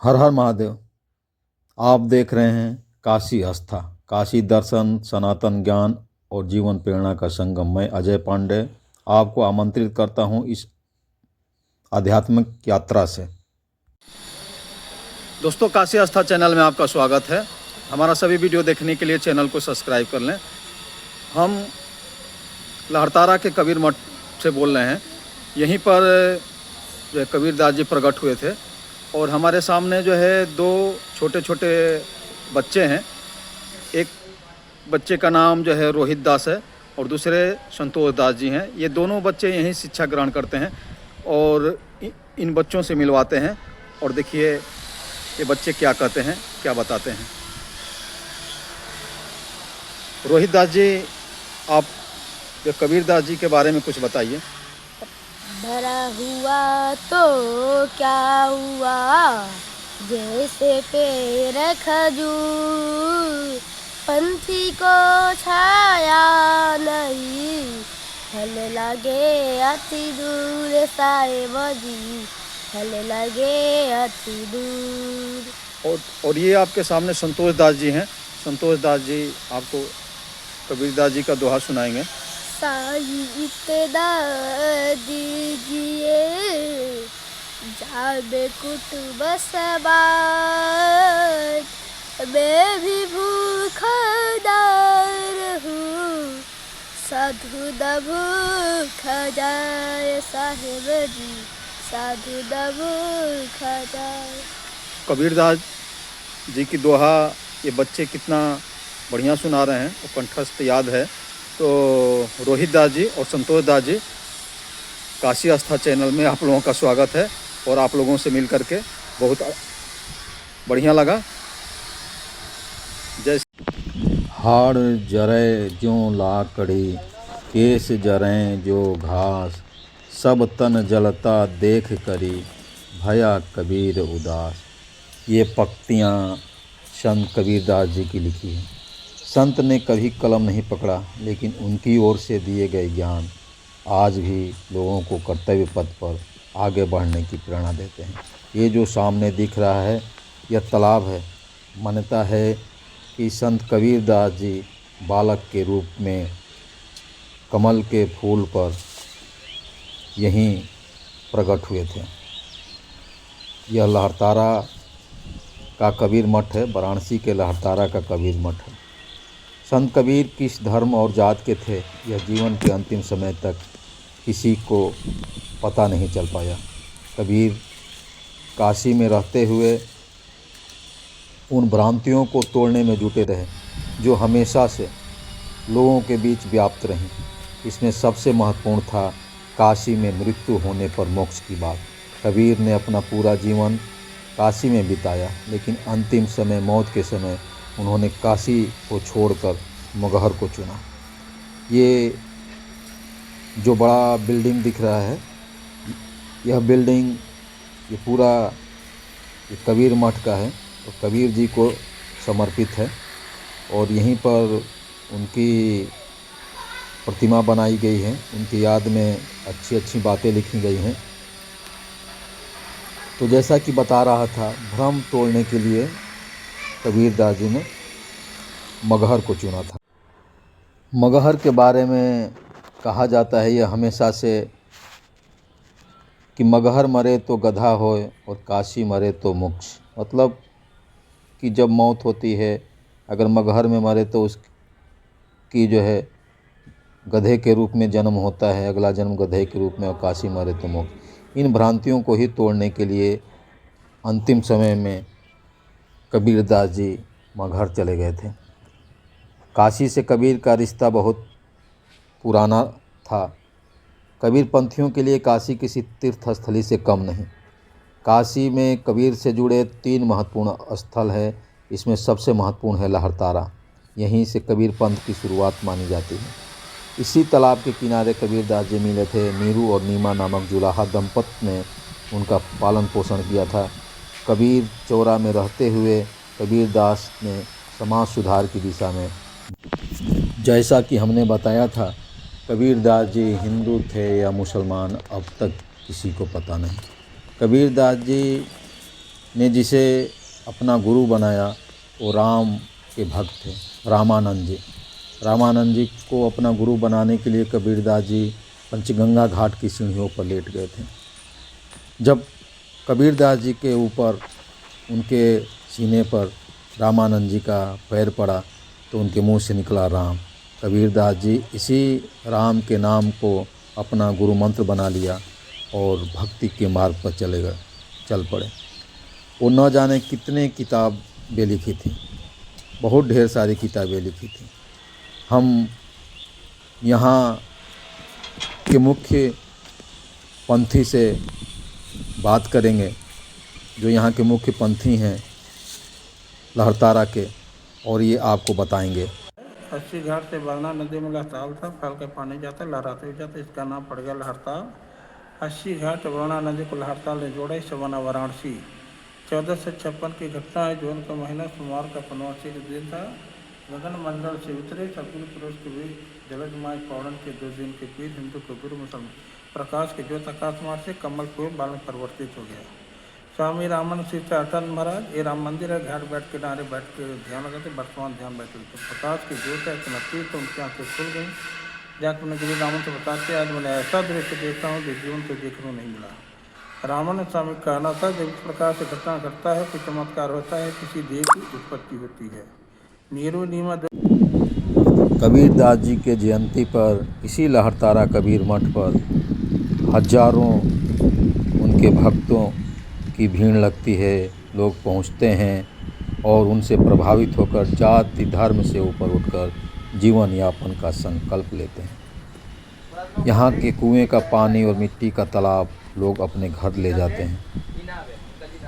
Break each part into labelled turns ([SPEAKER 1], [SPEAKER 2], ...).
[SPEAKER 1] हर हर महादेव। आप देख रहे हैं काशी आस्था, काशी दर्शन, सनातन ज्ञान और जीवन प्रेरणा का संगम। मैं अजय पांडे आपको आमंत्रित करता हूं इस आध्यात्मिक यात्रा से। दोस्तों, काशी आस्था चैनल में आपका स्वागत है। हमारा सभी वीडियो देखने के लिए चैनल को सब्सक्राइब कर लें। हम लहरतारा के कबीर मठ से बोल रहे हैं। यहीं पर जो है कबीरदास जी प्रकट हुए थे और हमारे सामने जो है दो छोटे छोटे बच्चे हैं। एक बच्चे का नाम जो है रोहित दास है और दूसरे संतोष दास जी हैं। ये दोनों बच्चे यहीं शिक्षा ग्रहण करते हैं और इन बच्चों से मिलवाते हैं। और देखिए ये बच्चे क्या कहते हैं, क्या बताते हैं। रोहित दास जी, आप कबीरदास जी के बारे में कुछ बताइए।
[SPEAKER 2] भरा हुआ तो क्या हुआ, जैसे पेड़ खजूर, पंछी को छाया नहीं, फल लगे अति दूर, साहेब जी फल लगे अति दूर।
[SPEAKER 1] और ये आपके सामने संतोष दास जी हैं। संतोष दास जी आपको कबीरदास जी का दोहा सुनाएंगे।
[SPEAKER 2] साहित्य दीजिए जाबे कुटुब सवार, मैं भी भूखदार हूँ, साधु द भूख जाए, साहेब जी साधु द भूख जाए।
[SPEAKER 1] कबीरदास जी की दोहा ये बच्चे कितना बढ़िया सुना रहे हैं और कंठस्थ याद है। तो रोहित दास जी और संतोष दास जी, काशी आस्था चैनल में आप लोगों का स्वागत है और आप लोगों से मिल करके बहुत बढ़िया लगा। जैसे हाड़ जरे जो लाकड़ी, केस जरें जो घास, सब तन जलता देख करी, भया कबीर उदास। ये पंक्तियाँ संत कबीरदास जी की लिखी है। संत ने कभी कलम नहीं पकड़ा, लेकिन उनकी ओर से दिए गए ज्ञान आज भी लोगों को कर्तव्य पथ पर आगे बढ़ने की प्रेरणा देते हैं। ये जो सामने दिख रहा है यह तालाब है। मान्यता है कि संत कबीरदास जी बालक के रूप में कमल के फूल पर यहीं प्रकट हुए थे। यह लहरतारा का कबीर मठ है, वाराणसी के लहरतारा का कबीर मठ है। संत कबीर किस धर्म और जात के थे, यह जीवन के अंतिम समय तक किसी को पता नहीं चल पाया। कबीर काशी में रहते हुए उन भ्रांतियों को तोड़ने में जुटे रहे जो हमेशा से लोगों के बीच व्याप्त रहीं। इसमें सबसे महत्वपूर्ण था काशी में मृत्यु होने पर मोक्ष की बात। कबीर ने अपना पूरा जीवन काशी में बिताया, लेकिन अंतिम समय, मौत के समय, उन्होंने काशी को छोड़कर मगहर को चुना। ये जो बड़ा बिल्डिंग दिख रहा है, यह बिल्डिंग ये पूरा ये कबीर मठ का है और कबीर जी को समर्पित है। और यहीं पर उनकी प्रतिमा बनाई गई है, उनकी याद में अच्छी अच्छी बातें लिखी गई हैं। तो जैसा कि बता रहा था, भ्रम तोड़ने के लिए कबीरदास जी ने मगहर को चुना था। मगहर के बारे में कहा जाता है यह हमेशा से कि मगहर मरे तो गधा होए और काशी मरे तो मोक्ष। मतलब कि जब मौत होती है, अगर मगहर में मरे तो उसकी जो है गधे के रूप में जन्म होता है, अगला जन्म गधे के रूप में, और काशी मरे तो मोक्ष। इन भ्रांतियों को ही तोड़ने के लिए अंतिम समय में कबीरदास जी मगहर चले गए थे। काशी से कबीर का रिश्ता बहुत पुराना था। कबीर पंथियों के लिए काशी किसी तीर्थ स्थली से कम नहीं। काशी में कबीर से जुड़े 3 महत्वपूर्ण स्थल है। इसमें सबसे महत्वपूर्ण है लहरतारा। यहीं से कबीर पंथ की शुरुआत मानी जाती है। इसी तालाब के किनारे कबीरदास जी मिले थे। नीरू और नीमा नामक जुलाहा दंपत्ति ने उनका पालन पोषण किया था। कबीर चौरा में रहते हुए कबीरदास ने समाज सुधार की दिशा में, जैसा कि हमने बताया था, कबीरदास जी हिंदू थे या मुसलमान अब तक किसी को पता नहीं। कबीरदास जी ने जिसे अपना गुरु बनाया वो राम के भक्त थे, रामानंद जी। रामानंद जी को अपना गुरु बनाने के लिए कबीरदास जी पंचगंगा घाट की सीढ़ियों पर लेट गए थे। जब कबीरदास जी के ऊपर उनके सीने पर रामानंद जी का पैर पड़ा तो उनके मुंह से निकला राम। कबीरदास जी इसी राम के नाम को अपना गुरु मंत्र बना लिया और भक्ति के मार्ग पर चल पड़े। वो न जाने कितने किताबें लिखी थी, बहुत ढेर सारी किताबें लिखी थी। हम यहाँ के मुख्य पंथी से बात करेंगे, जो यहाँ के मुख्य पंथी हैं लहरतारा के, और ये आपको बताएंगे।
[SPEAKER 3] अस्सी घाट से वरना नदी में लहताल था, फैल के पानी जाता लहराते हुए जाता, इसका नाम पड़ गया लहरताल। 80 घाट वरुणा नदी को लहरताल ने जोड़ा, इससे बना वाराणसी। 1456 की घटना है। जून का महीना सोमवार का पनवासी का दिन था। गगन मंडल से उतरे सकुल पुरुष के बीच जलजमाय पौड़न के 2 दिन के बीच हिंदू को गुरु मुसलमान प्रकाश के ज्योत आकाश मार्ग से कमल पूर्व बाल में परिवर्तित हो गया। स्वामी रामन श्री अटल महाराज, ये राम मंदिर है, घाट बैठ के किनारे बैठ के ध्यान लगाते, वर्तमान ध्यान बैठे तो प्रकाश की ज्योत है चमकती, तो उनकी आँखें खुल गई। जाकर मैंने गुरु रामन से बताते, आज मैंने ऐसा दृश्य देखता हूँ जो जीवन को देखने को नहीं मिला। रामन स्वामी का कहना था, जब इस प्रकार से घटना घटता है, कोई चमत्कार होता है, किसी देव की उत्पत्ति होती है। नीरू नीमा
[SPEAKER 1] कबीरदास जी के जयंती पर इसी लहरतारा कबीर मठ पर हजारों उनके भक्तों की भीड़ लगती है। लोग पहुंचते हैं और उनसे प्रभावित होकर जाति धर्म से ऊपर उठकर जीवन यापन का संकल्प लेते हैं। यहाँ के कुएं का पानी और मिट्टी का तालाब लोग अपने घर ले जाते हैं।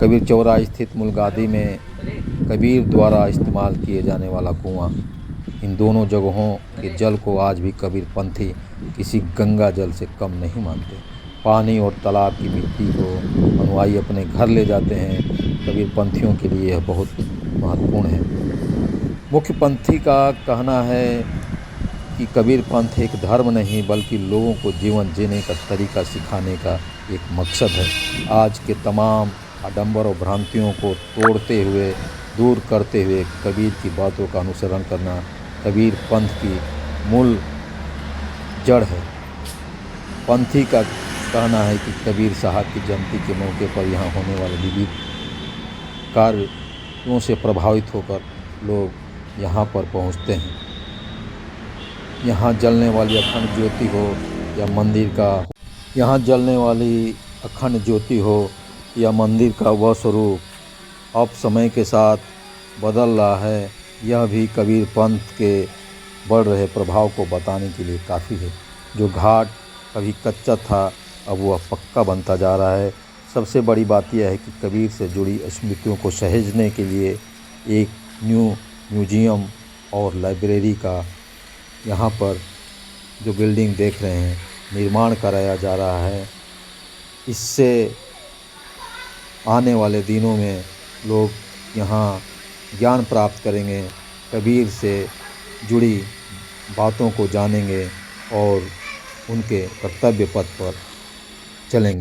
[SPEAKER 1] कबीर चौरा स्थित मुलगादी में कबीर द्वारा इस्तेमाल किए जाने वाला कुआं, इन दोनों जगहों के जल को आज भी कबीर पंथी किसी गंगा जल से कम नहीं मानते। पानी और तालाब की मिट्टी को अनुयायी अपने घर ले जाते हैं। कबीर पंथियों के लिए यह बहुत महत्वपूर्ण है। मुख्य पंथी का कहना है कि कबीर पंथ एक धर्म नहीं बल्कि लोगों को जीवन जीने का तरीका सिखाने का एक मकसद है। आज के तमाम आडंबर और भ्रांतियों को तोड़ते हुए, दूर करते हुए कबीर की बातों का अनुसरण करना कबीर पंथ की मूल जड़ है। पंथी का कहना है कि कबीर साहब की जयंती के मौके पर यहाँ होने वाले विविध कार्यों से प्रभावित होकर लोग यहाँ पर पहुँचते हैं। यहाँ जलने वाली अखंड ज्योति हो या मंदिर का वह स्वरूप अब समय के साथ बदल रहा है, यह भी कबीर पंथ के बढ़ रहे प्रभाव को बताने के लिए काफ़ी है। जो घाट कभी कच्चा था अब वह पक्का बनता जा रहा है। सबसे बड़ी बात यह है कि कबीर से जुड़ी स्मृतियों को सहेजने के लिए एक न्यू म्यूजियम और लाइब्रेरी का यहाँ पर जो बिल्डिंग देख रहे हैं निर्माण कराया जा रहा है। इससे आने वाले दिनों में लोग यहाँ ज्ञान प्राप्त करेंगे, कबीर से जुड़ी बातों को जानेंगे और उनके कर्तव्य पथ पर चलेंगे।